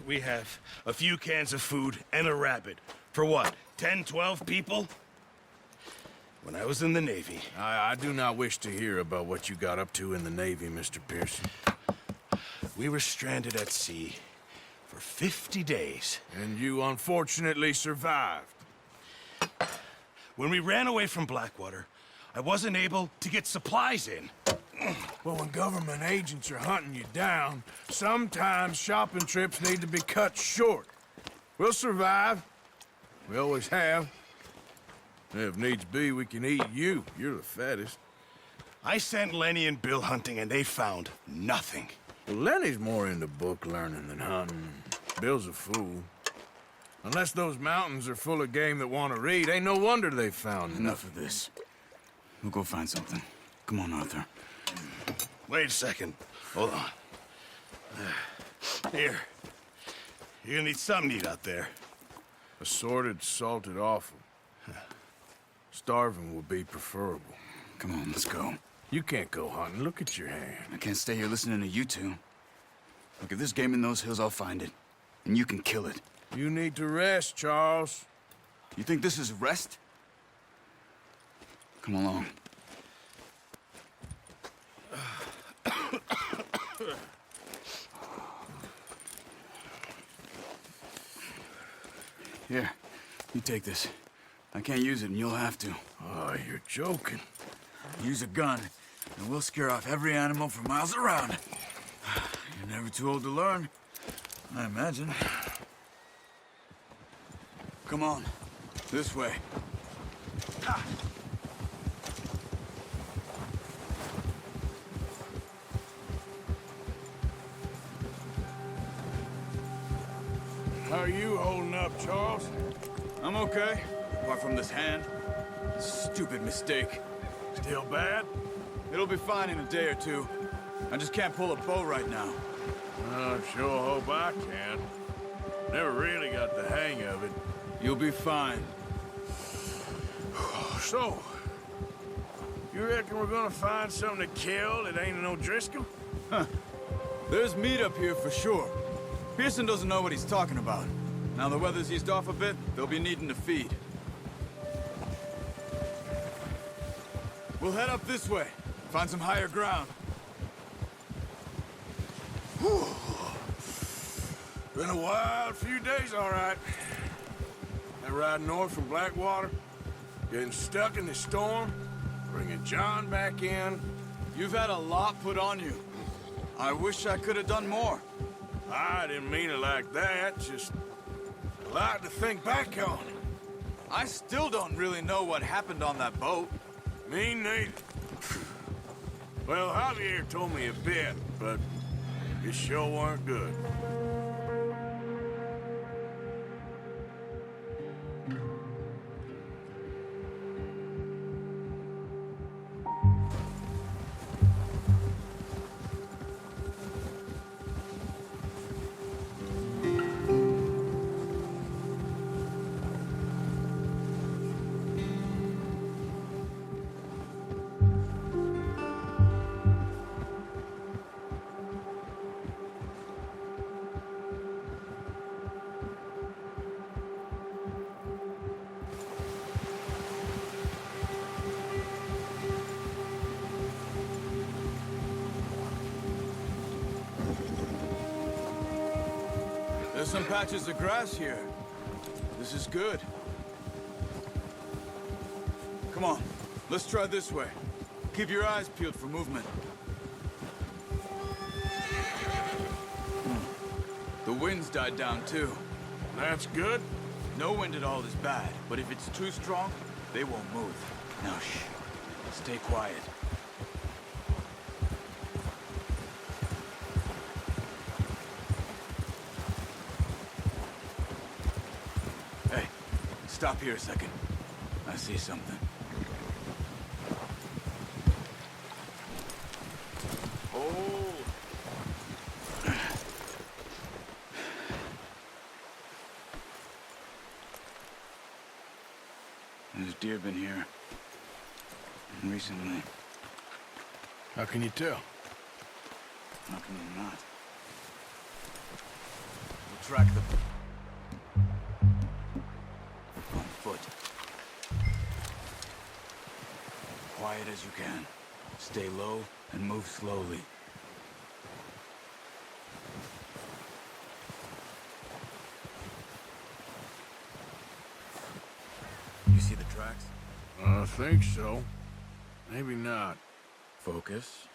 we have a few cans of food and a rabbit. For what, 10, 12 people? When I was in the Navy... I do not wish to hear about what you got up to in the Navy, Mr. Pearson. We were stranded at sea for 50 days. And you unfortunately survived. When we ran away from Blackwater, I wasn't able to get supplies in. Well, when government agents are hunting you down, sometimes shopping trips need to be cut short. We'll survive. We always have. If needs be, we can eat you. You're the fattest. I sent Lenny and Bill hunting, and they found nothing. Well, Lenny's more into book learning than hunting. Bill's a fool. Unless those mountains are full of game that want to read, ain't no wonder they found Enough of this. We'll go find something. Come on, Arthur. Wait a second. Hold on. Here. You're gonna need something to eat out there. Assorted, salted offal. Starving would be preferable. Come on, let's go. You can't go hunting. Look at your hand. I can't stay here listening to you two. Look, if there's game in those hills, I'll find it. And you can kill it. You need to rest, Charles. You think this is rest? Come along. Here, you take this. I can't use it, and you'll have to. Oh, you're joking. Use a gun, and we'll scare off every animal for miles around. You're never too old to learn, I imagine. Come on, this way. Ha! How are you holding up, Charles? I'm okay, apart from this hand. Stupid mistake. Still bad? It'll be fine in a day or two. I just can't pull a bow right now. I sure hope I can. Never really got the hang of it. You'll be fine. So, you reckon we're gonna find something to kill that ain't no Driscoll? Huh. There's meat up here for sure. Pearson doesn't know what he's talking about. Now the weather's eased off a bit, they'll be needing to feed. We'll head up this way. Find some higher ground. Whew. Been a wild few days, all right. That ride north from Blackwater, getting stuck in the storm, bringing John back in. You've had a lot put on you. I wish I could have done more. I didn't mean it like that, just a lot to think back on. I still don't really know what happened on that boat. Me neither. Well, Javier told me a bit, but it sure weren't good. There's some patches of grass here. This is good. Come on, let's try this way. Keep your eyes peeled for movement. The wind's died down too. That's good. No wind at all is bad, but if it's too strong, they won't move. Now shh, stay quiet. Hey, stop here a second. I see something. Oh. There's deer been here. Recently. How can you tell? How can you not? track the... on foot. Quiet as you can. Stay low and move slowly. You see the tracks? I think so. Maybe not. Focus.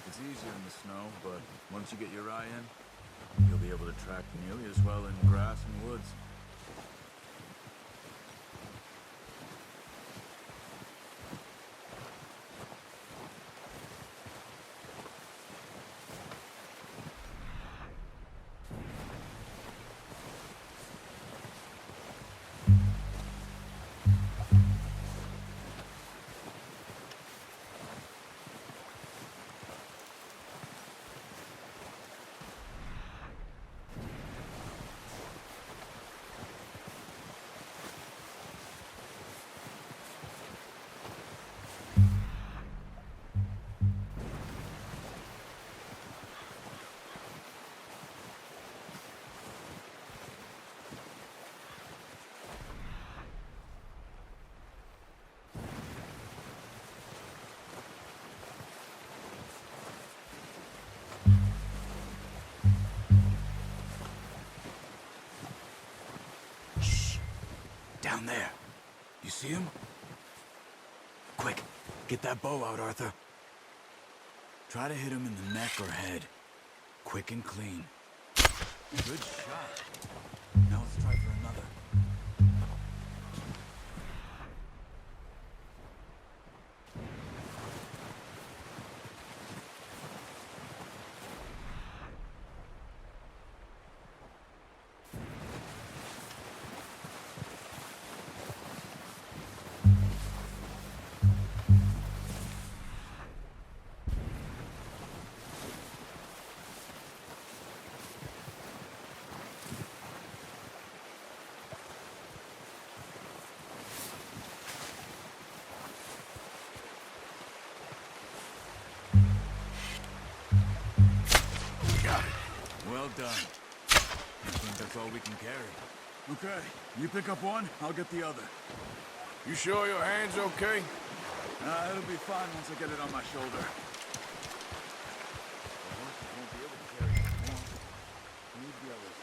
It's easier in the snow, but once you get your eye in, you'll be able to track nearly as well in grass and woods. Down there. You see him? Quick, get that bow out, Arthur. Try to hit him in the neck or head. Quick and clean. Good shot. Now let's try for another. Well done. I think that's all we can carry. Okay, you pick up one, I'll get the other. You sure your hand's okay? It'll be fine once I get it on my shoulder. The horses won't be able to carry it more. Need the others.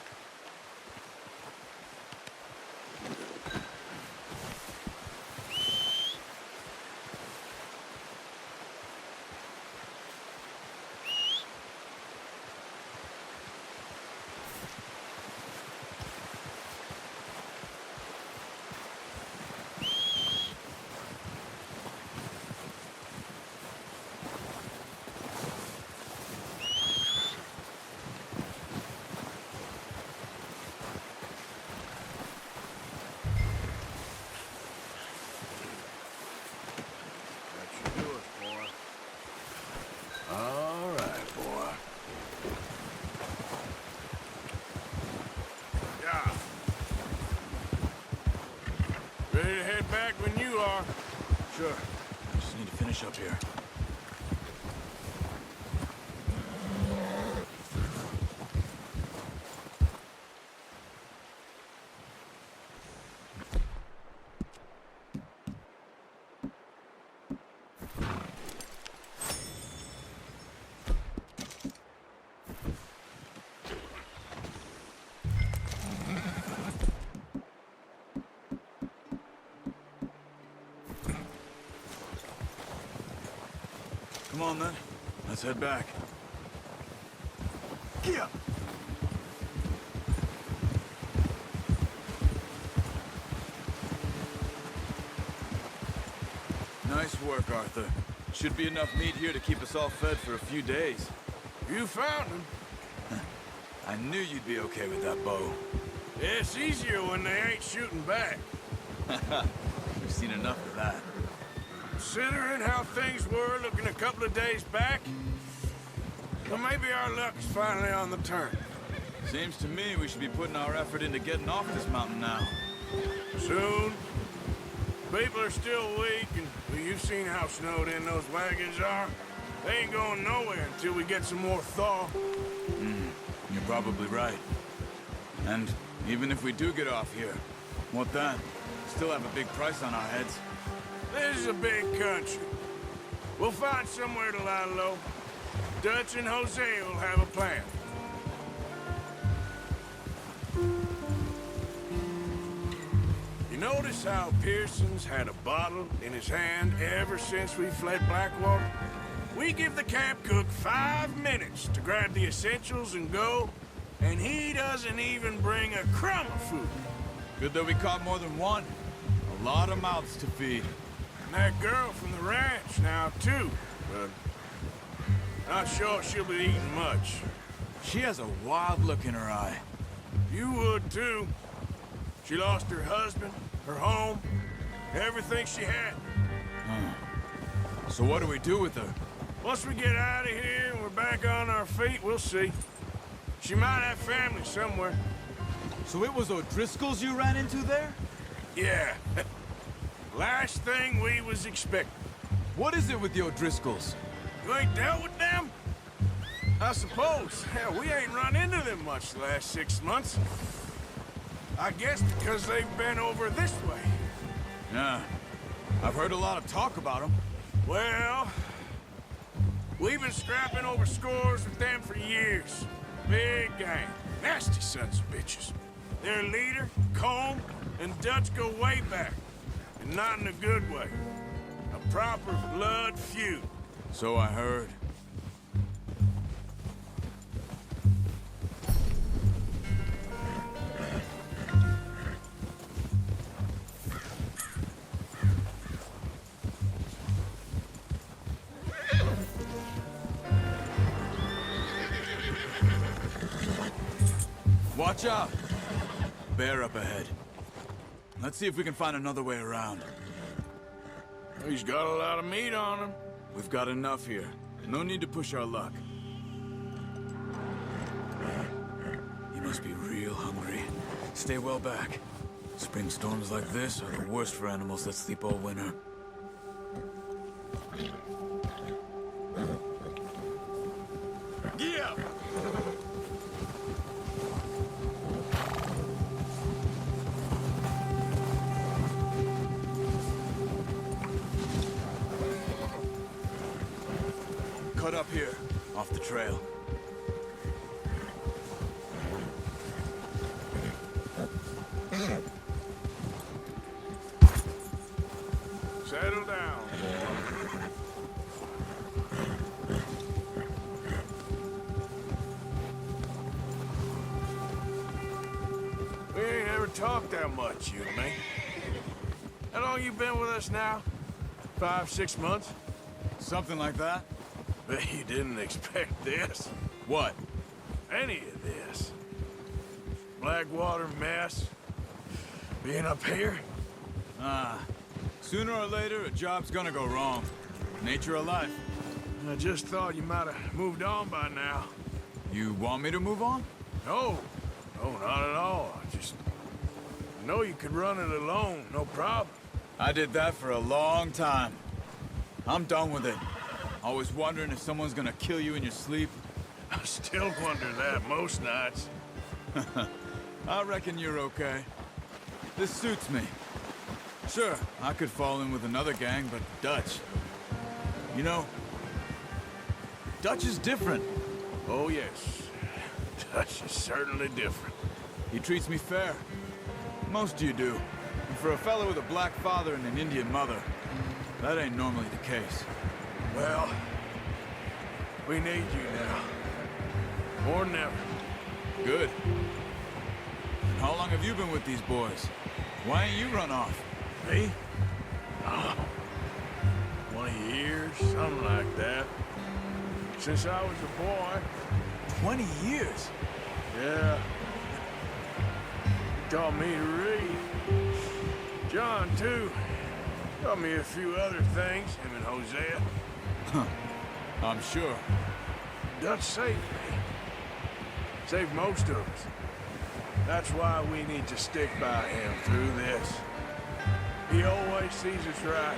Ready to head back when you are. Sure. I just need to finish up here. Come on, then. Let's head back. Yeah. Nice work, Arthur. Should be enough meat here to keep us all fed for a few days. You found him. I knew you'd be okay with that bow. It's easier when they ain't shooting back. We've seen enough of that. Considering how things were looking a couple of days back, well, maybe our luck's finally on the turn. Seems to me we should be putting our effort into getting off this mountain now. Soon. People are still weak, and well, you've seen how snowed in those wagons are. They ain't going nowhere until we get some more thaw. You're probably right. And even if we do get off here, what then? Still have a big price on our heads. This is a big country. We'll find somewhere to lie low. Dutch and Hosea will have a plan. You notice how Pearson's had a bottle in his hand ever since we fled Blackwater? We give the camp cook 5 minutes to grab the essentials and go, and he doesn't even bring a crumb of food. Good that we caught more than one. A lot of mouths to feed. And that girl from the ranch now, too, but not sure she'll be eating much. She has a wild look in her eye. You would, too. She lost her husband, her home, everything she had. So what do we do with her? Once we get out of here and we're back on our feet, we'll see. She might have family somewhere. So it was O'Driscoll's you ran into there? Yeah. Last thing we was expecting. What is it with the O'Driscolls? You ain't dealt with them? I suppose. Hell, we ain't run into them much the last 6 months. I guess because they've been over this way. Yeah. I've heard a lot of talk about them. Well, we've been scrapping over scores with them for years. Big gang. Nasty sons of bitches. Their leader, Combe, and Dutch go way back. And not in a good way. A proper blood feud. So I heard. Watch out! Bear up ahead. Let's see if we can find another way around. He's got a lot of meat on him. We've got enough here. No need to push our luck. You must be real hungry. Stay well back. Spring storms like this are the worst for animals that sleep all winter. Yeah! Cut up here, off the trail. Settle down. We ain't ever talked that much, you and me. How long you been with us now? 5, 6 months? Something like that? Bet you didn't expect this. What? Any of this. Blackwater mess. Being up here? Sooner or later, a job's gonna go wrong. Nature of life. I just thought you might have moved on by now. You want me to move on? No. No, not at all. I just know you could run it alone, no problem. I did that for a long time. I'm done with it. Always wondering if someone's gonna kill you in your sleep. I still wonder that most nights. I reckon you're okay. This suits me. Sure, I could fall in with another gang, but Dutch... You know, Dutch is different. Oh, yes. Dutch is certainly different. He treats me fair. Most of you do. And for a fellow with a black father and an Indian mother, that ain't normally the case. Well, we need you now. More than ever. Good. And how long have you been with these boys? Why ain't you run off? Me? 20 years, something like that. Since I was a boy. 20 years? Yeah. He taught me to read. John, too. Taught me a few other things, him and Hosea. I'm sure. Dutch saved me. Saved most of us. That's why we need to stick by him through this. He always sees us right.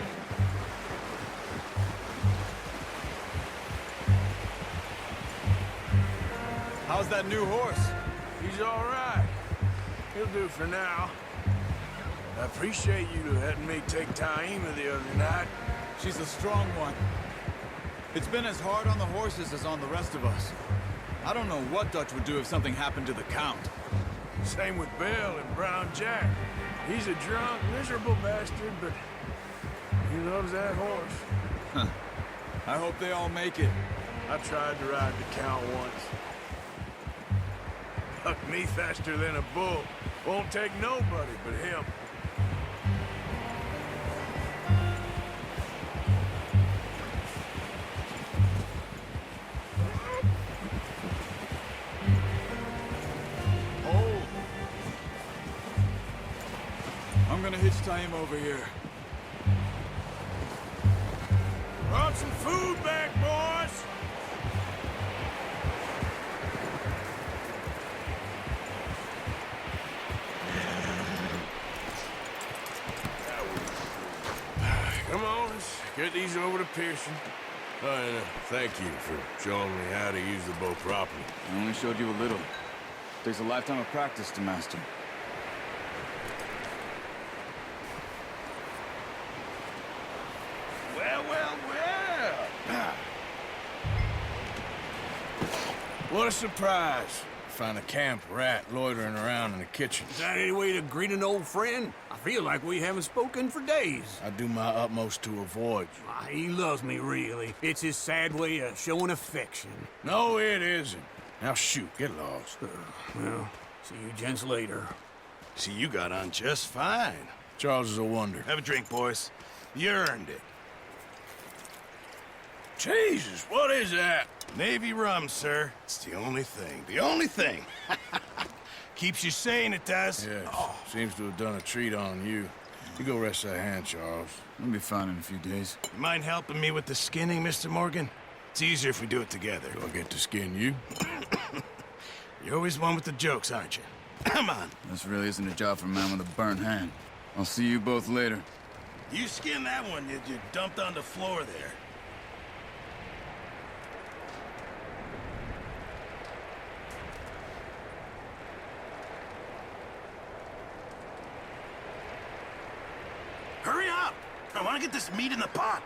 How's that new horse? He's all right. He'll do for now. I appreciate you letting me take Taima the other night. She's a strong one. It's been as hard on the horses as on the rest of us. I don't know what Dutch would do if something happened to the Count. Same with Bill and Brown Jack. He's a drunk, miserable bastard, but he loves that horse. I hope they all make it. I tried to ride the Count once. Bucked me faster than a bull. Won't take nobody but him. I'm gonna hitch Taima over here. Brought some food back, boys! Come on, let's get these over to Pearson. Oh, and thank you for showing me how to use the bow properly. I only showed you a little. Takes a lifetime of practice to master. Well, well, well! What a surprise. Find a camp rat loitering around in the kitchen. Is that any way to greet an old friend? I feel like we haven't spoken for days. I do my utmost to avoid you. Ah, he loves me, really. It's his sad way of showing affection. No, it isn't. Now shoot, get lost. Well, see you gents later. See, you got on just fine. Charles is a wonder. Have a drink, boys. You earned it. Jesus, what is that? Navy rum, sir. It's the only thing. The only thing. Keeps you sane, it does. Yes, seems to have done a treat on you. You go rest that hand, Charles. I'll be fine in a few days. You mind helping me with the skinning, Mr. Morgan? It's easier if we do it together. Do I get to skin you? You're always one with the jokes, aren't you? Come on. This really isn't a job for a man with a burnt hand. I'll see you both later. You skin that one you dumped on the floor there. Hurry up! I want to get this meat in the pot.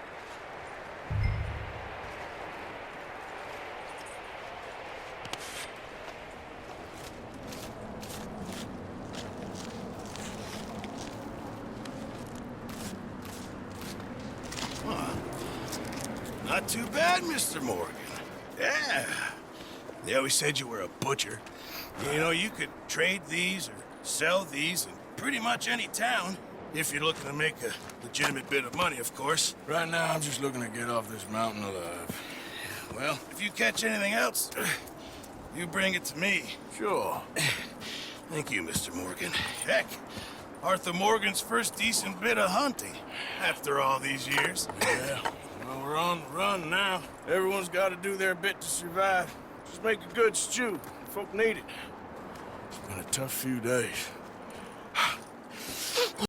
Not too bad, Mr. Morgan. Yeah. They always said you were a butcher. You know, you could trade these or sell these in pretty much any town. If you're looking to make a legitimate bit of money, of course. Right now, I'm just looking to get off this mountain alive. Well, if you catch anything else, you bring it to me. Sure. Thank you, Mr. Morgan. Heck, Arthur Morgan's first decent bit of hunting after all these years. Yeah. Well, we're on the run now. Everyone's got to do their bit to survive. Just make a good stew. Folk need it. It's been a tough few days.